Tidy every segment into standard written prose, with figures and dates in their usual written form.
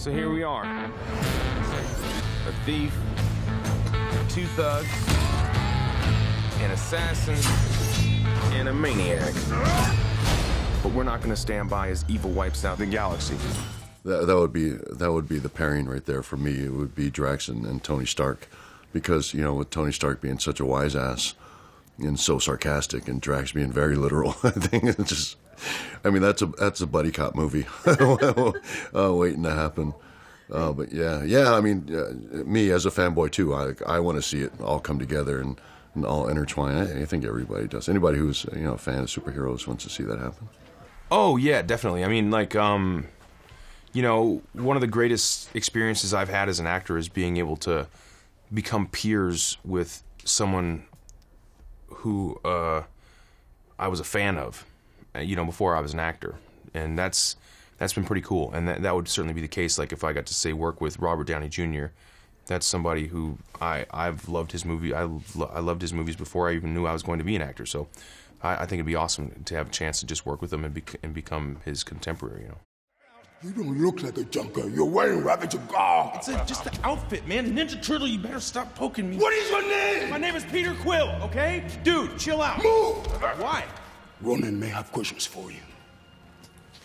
So here we are. A thief, two thugs, an assassin, and a maniac. But we're not going to stand by as evil wipes out the galaxy. That would be the pairing right there for me. It would be Drax and Tony Stark, because you know, with Tony Stark being such a wise ass and so sarcastic, and Drax being very literal, I think it's just, I mean, that's a buddy cop movie waiting to happen. But yeah. I mean, me as a fanboy too, I want to see it all come together and all intertwine. I think everybody does. Anybody who's, you know, a fan of superheroes wants to see that happen. Oh yeah, definitely. I mean, like, you know, one of the greatest experiences I've had as an actor is being able to become peers with someone who I was a fan of, you know, before I was an actor, and that's been pretty cool. And that would certainly be the case, like, if I got to say work with Robert Downey Jr. That's somebody who I've loved his movie. I loved his movies before I even knew I was going to be an actor. So I think it'd be awesome to have a chance to just work with him and become his contemporary. You know. You don't look like a junker. You're wearing Ravager garb. It's just the outfit, man. Ninja Turtle, you better stop poking me. What is your name? My name is Peter Quill, okay? Dude, chill out. Move! Why? Ronan may have questions for you.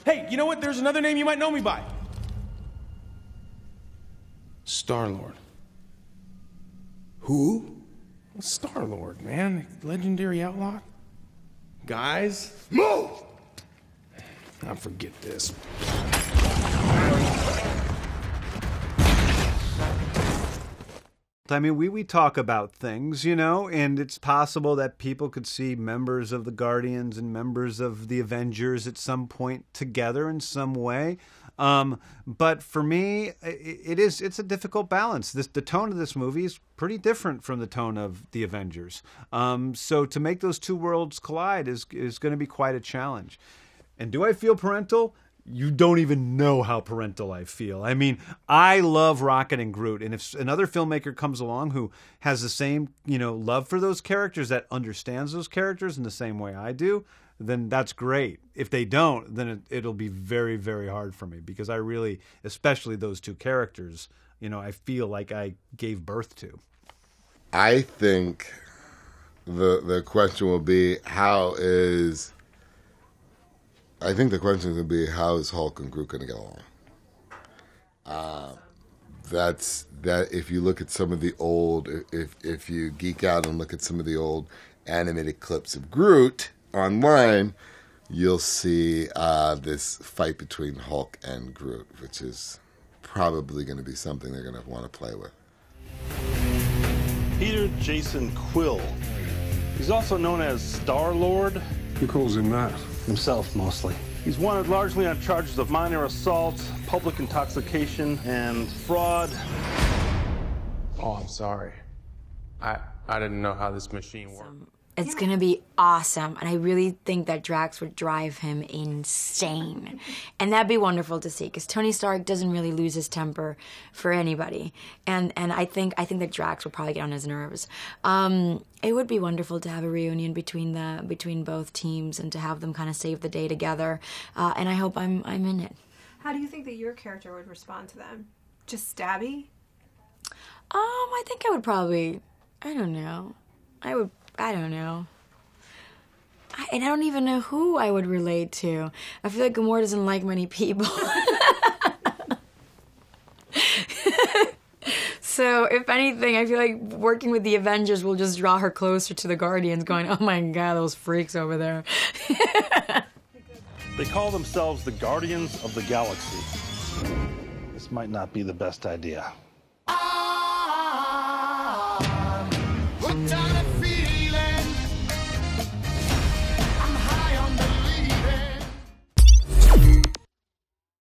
Hey, you know what? There's another name you might know me by. Star-Lord. Who? Star-Lord, man. Legendary outlaw. Guys? Move! I'll forget this. I mean, we talk about things, you know, and it's possible that people could see members of the Guardians and members of the Avengers at some point together in some way. But for me, it's a difficult balance. The tone of this movie is pretty different from the tone of the Avengers. So to make those two worlds collide is going to be quite a challenge. And do I feel parental? You don't even know how parental I feel. I mean, I love Rocket and Groot, and if another filmmaker comes along who has the same, you know, love for those characters, that understands those characters in the same way I do, then that's great. If they don't, then it'll be very, very hard for me, because I really, especially those two characters, you know, I feel like I gave birth to. I think the question will be, I think the question is going to be, how is Hulk and Groot going to get along? If you look at some of the old, if you geek out and look at some of the old animated clips of Groot online, you'll see this fight between Hulk and Groot, which is probably going to be something they're going to want to play with. Peter Jason Quill. He's also known as Star-Lord. Who calls him that? Himself, mostly. He's wanted largely on charges of minor assault, public intoxication, and fraud. Oh, I'm sorry. I didn't know how this machine worked. It's gonna be awesome, and I really think that Drax would drive him insane. And that'd be wonderful to see, because Tony Stark doesn't really lose his temper for anybody. And I think that Drax would probably get on his nerves. It would be wonderful to have a reunion between both teams and to have them kind of save the day together. And I hope I'm in it. How do you think that your character would respond to them? Just stabby? I think I would probably, I don't know. I don't know. And I don't even know who I would relate to. I feel like Gamora doesn't like many people. So, if anything, I feel like working with the Avengers will just draw her closer to the Guardians, going, oh my god, those freaks over there. They call themselves the Guardians of the Galaxy. This might not be the best idea.